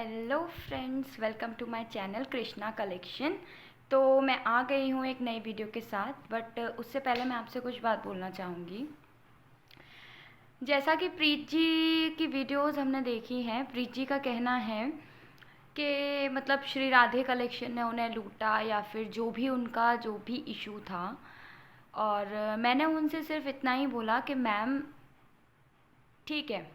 Hello friends, welcome to my channel Krishna collection. तो मैं आ गई हूँ एक नई वीडियो के साथ, बट उससे पहले मैं आपसे कुछ बात बोलना चाहूँगी। जैसा कि प्रीत जी की वीडियोस हमने देखी हैं, प्रीत जी का कहना है कि मतलब श्री राधे कलेक्शन ने उन्हें लूटा या फिर जो भी उनका जो भी इशू था। और मैंने उनसे सिर्फ इतना ही बोला कि मैम ठीक है,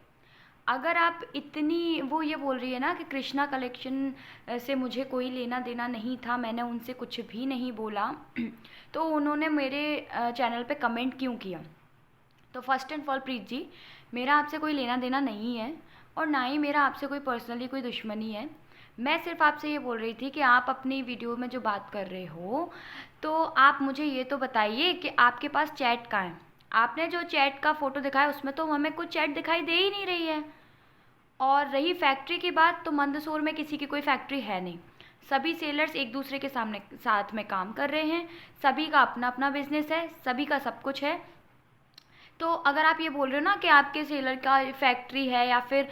अगर आप इतनी वो ये बोल रही है ना कि कृष्णा कलेक्शन से मुझे कोई लेना देना नहीं था, मैंने उनसे कुछ भी नहीं बोला तो उन्होंने मेरे चैनल पे कमेंट क्यों किया। तो फर्स्ट एंड फॉल प्रीत जी, मेरा आपसे कोई लेना देना नहीं है और ना ही मेरा आपसे कोई पर्सनली कोई दुश्मनी है। मैं सिर्फ आपसे ये बोल रही थी कि आप अपनी वीडियो में जो बात कर रहे हो, तो आप मुझे ये तो बताइए कि आपके पास चैट कहाँ है। आपने जो चैट का फ़ोटो दिखाया उसमें तो हमें कुछ चैट दिखाई दे ही नहीं रही है। और रही फैक्ट्री की बात, तो मंदसौर में किसी की कोई फैक्ट्री है नहीं। सभी सेलर्स एक दूसरे के सामने साथ में काम कर रहे हैं, सभी का अपना अपना बिजनेस है, सभी का सब कुछ है। तो अगर आप ये बोल रहे हो ना कि आपके सेलर का फैक्ट्री है या फिर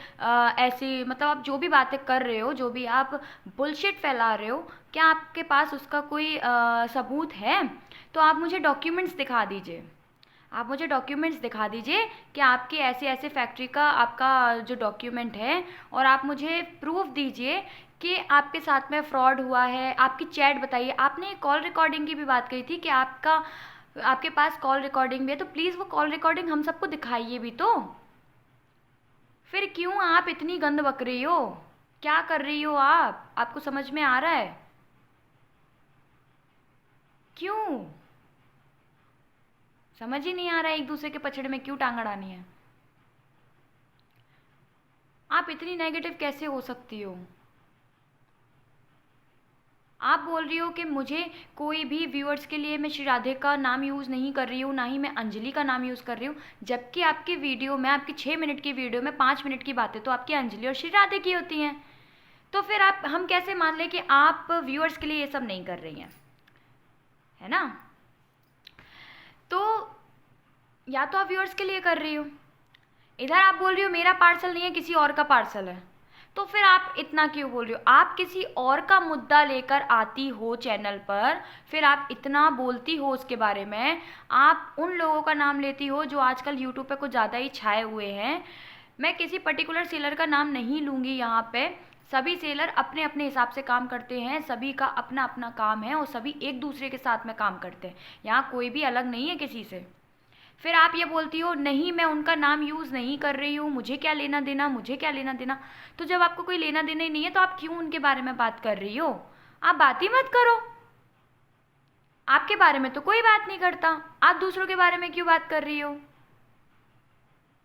ऐसी मतलब आप जो भी बातें कर रहे हो, जो भी आप बुलशिट फैला रहे हो, क्या आपके पास उसका कोई सबूत है? तो आप मुझे डॉक्यूमेंट्स दिखा दीजिए। आप मुझे डॉक्यूमेंट्स दिखा दीजिए कि आपकी ऐसे ऐसे फैक्ट्री का आपका जो डॉक्यूमेंट है, और आप मुझे प्रूफ दीजिए कि आपके साथ में फ्रॉड हुआ है। आपकी चैट बताइए। आपने कॉल रिकॉर्डिंग की भी बात कही थी कि आपके पास कॉल रिकॉर्डिंग भी है, तो प्लीज़ वो कॉल रिकॉर्डिंग हम सबको दिखाइए भी तो। फिर क्यों आप इतनी गंद बक रही हो? क्या कर रही हो आप? आपको समझ में आ रहा है? क्यों समझ ही नहीं आ रहा है? एक दूसरे के पछड़े में क्यों टांग अड़ानी है? आप इतनी नेगेटिव कैसे हो सकती हो? आप बोल रही हो कि मुझे कोई भी व्यूअर्स के लिए मैं श्री राधे का नाम यूज़ नहीं कर रही हूँ, ना ही मैं अंजलि का नाम यूज़ कर रही हूँ, जबकि आपकी वीडियो में, आपकी 6 मिनट की वीडियो में 5 मिनट की बातें तो आपकी अंजलि और श्री राधे की होती हैं। तो फिर आप हम कैसे मान लें कि आप व्यूअर्स के लिए ये सब नहीं कर रही हैं, है ना? तो या तो आप व्यूअर्स के लिए कर रही हो, इधर आप बोल रही हो मेरा पार्सल नहीं है, किसी और का पार्सल है। तो फिर आप इतना क्यों बोल रही हो? आप किसी और का मुद्दा लेकर आती हो चैनल पर, फिर आप इतना बोलती हो उसके बारे में। आप उन लोगों का नाम लेती हो जो आजकल यूट्यूब पे कुछ ज़्यादा ही छाए हुए हैं। मैं किसी पर्टिकुलर सेलर का नाम नहीं लूँगी यहाँ पे। सभी सेलर अपने अपने हिसाब से काम करते हैं, सभी का अपना अपना काम है और सभी एक दूसरे के साथ में काम करते हैं। यहाँ कोई भी अलग नहीं है किसी से। फिर आप ये बोलती हो नहीं मैं उनका नाम यूज़ नहीं कर रही हूँ, मुझे क्या लेना देना, मुझे क्या लेना देना। तो जब आपको कोई लेना देना ही नहीं है तो आप क्यों उनके बारे में बात कर रही हो? आप बात ही मत करो। आपके बारे में तो कोई बात नहीं करता, आप दूसरों के बारे में क्यों बात कर रही हो?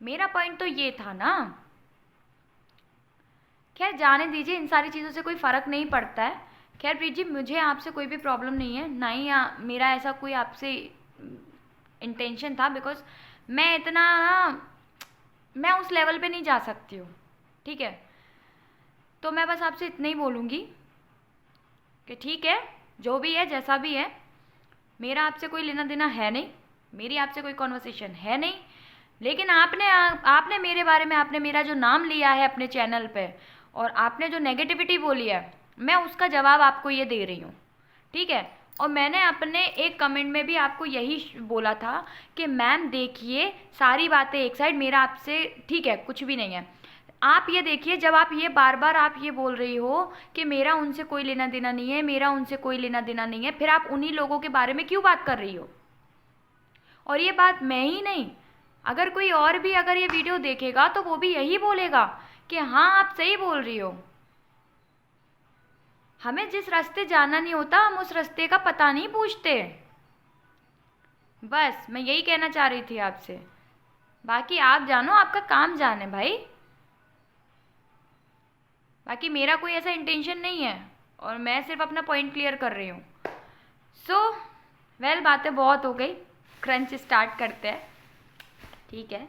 मेरा पॉइंट तो ये था ना। खैर जाने दीजिए, इन सारी चीज़ों से कोई फ़र्क नहीं पड़ता है। खैर प्रीत जी, मुझे आपसे कोई भी प्रॉब्लम नहीं है, ना ही मेरा ऐसा कोई आपसे इंटेंशन था, बिकॉज मैं इतना मैं उस लेवल पे नहीं जा सकती हूँ, ठीक है? तो मैं बस आपसे इतना ही बोलूँगी कि ठीक है, जो भी है जैसा भी है, मेरा आपसे कोई लेना देना है नहीं, मेरी आपसे कोई कॉन्वर्सेशन है नहीं। लेकिन आपने मेरे बारे में, आपने मेरा जो नाम लिया है अपने चैनल पे, और आपने जो नेगेटिविटी बोली है, मैं उसका जवाब आपको ये दे रही हूँ, ठीक है? और मैंने अपने एक कमेंट में भी आपको यही बोला था कि मैम देखिए, सारी बातें एक साइड, मेरा आपसे ठीक है कुछ भी नहीं है। आप ये देखिए, जब आप ये बार बार आप ये बोल रही हो कि मेरा उनसे कोई लेना देना नहीं है, मेरा उनसे कोई लेना देना नहीं है, फिर आप उन्हीं लोगों के बारे में क्यों बात कर रही हो? और ये बात मैं ही नहीं, अगर कोई और भी अगर ये वीडियो देखेगा तो वो भी यही बोलेगा कि हाँ आप सही बोल रही हो। हमें जिस रास्ते जाना नहीं होता, हम उस रास्ते का पता नहीं पूछते। बस मैं यही कहना चाह रही थी आपसे। बाकी आप जानो, आपका काम जाने भाई। बाकी मेरा कोई ऐसा इंटेंशन नहीं है और मैं सिर्फ अपना पॉइंट क्लियर कर रही हूँ। वेल बातें बहुत हो गई, क्रंच स्टार्ट करते हैं, ठीक है?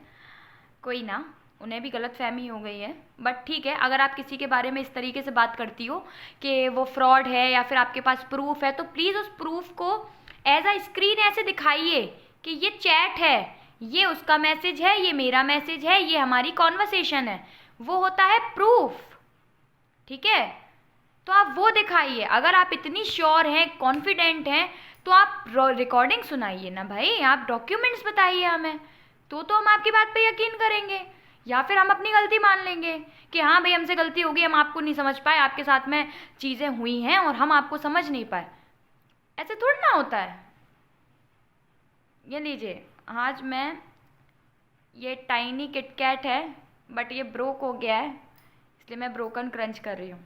कोई ना, उन्हें भी गलत फहमी हो गई है, बट ठीक है। अगर आप किसी के बारे में इस तरीके से बात करती हो कि वो फ्रॉड है या फिर आपके पास प्रूफ है, तो प्लीज़ उस प्रूफ को एज अ स्क्रीन ऐसे दिखाइए कि ये चैट है, ये उसका मैसेज है, ये मेरा मैसेज है, ये हमारी कॉन्वर्सेशन है। वो होता है प्रूफ, ठीक है? तो आप वो दिखाइए। अगर आप इतनी श्योर हैं, कॉन्फिडेंट हैं, तो आप रिकॉर्डिंग सुनाइए ना भाई, आप डॉक्यूमेंट्स बताइए हमें, तो हम आपकी बात पे यकीन करेंगे। या फिर हम अपनी गलती मान लेंगे कि हाँ भाई हमसे गलती हो गई, हम आपको नहीं समझ पाए, आपके साथ में चीज़ें हुई हैं और हम आपको समझ नहीं पाए। ऐसे थोड़ी ना होता है। ये लीजिए, आज मैं, ये टाइनी किटकैट है बट ये ब्रोक हो गया है, इसलिए मैं ब्रोकन क्रंच कर रही हूँ।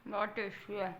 बहुत टेस्टी है।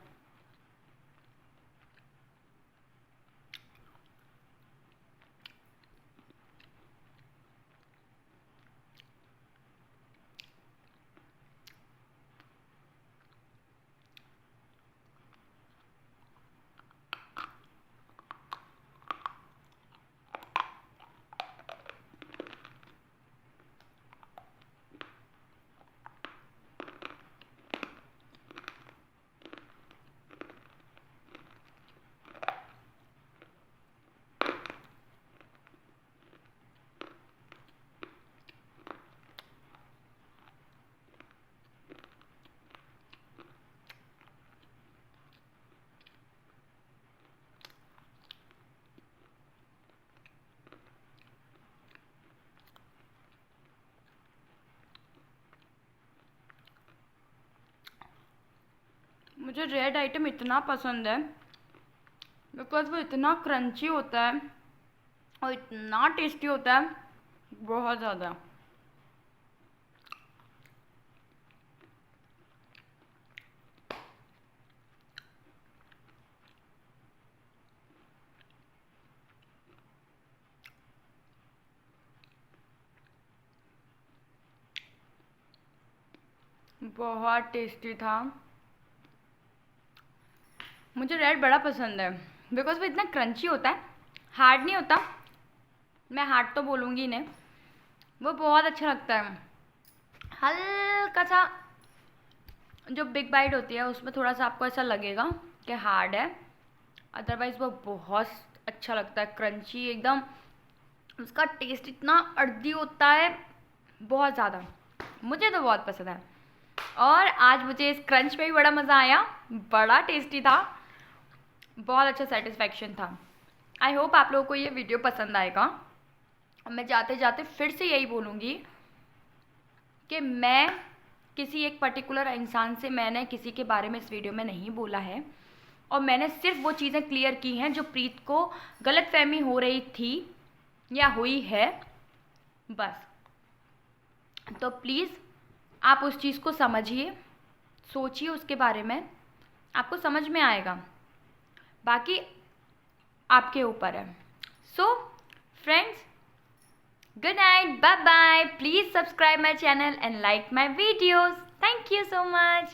मुझे रेड आइटम इतना पसंद है बिकॉज वो इतना क्रंची होता है और इतना टेस्टी होता है, बहुत ज़्यादा। बहुत टेस्टी था। मुझे रेड बड़ा पसंद है बिकॉज वो इतना क्रंची होता है, हार्ड नहीं होता। मैं हार्ड तो बोलूँगी नहीं, वो बहुत अच्छा लगता है। हल्का सा जो बिग बाइट होती है उसमें थोड़ा सा आपको ऐसा लगेगा कि हार्ड है, अदरवाइज़ वो बहुत अच्छा लगता है, क्रंची एकदम। उसका टेस्ट इतना अर्दी होता है, बहुत ज़्यादा। मुझे तो बहुत पसंद है और आज मुझे इस क्रंच में भी बड़ा मज़ा आया, बड़ा टेस्टी था, बहुत अच्छा सेटिस्फैक्शन था। आई होप आप लोगों को ये वीडियो पसंद आएगा। और मैं जाते जाते फिर से यही बोलूँगी कि मैं किसी एक पर्टिकुलर इंसान से मैंने किसी के बारे में इस वीडियो में नहीं बोला है, और मैंने सिर्फ वो चीज़ें क्लियर की हैं जो प्रीत को गलतफहमी हो रही थी या हुई है, बस। तो प्लीज़ आप उस चीज़ को समझिए, सोचिए उसके बारे में, आपको समझ में आएगा, बाकी आपके ऊपर है। So friends, good night, bye bye, please subscribe my channel and like my videos. Thank you so much.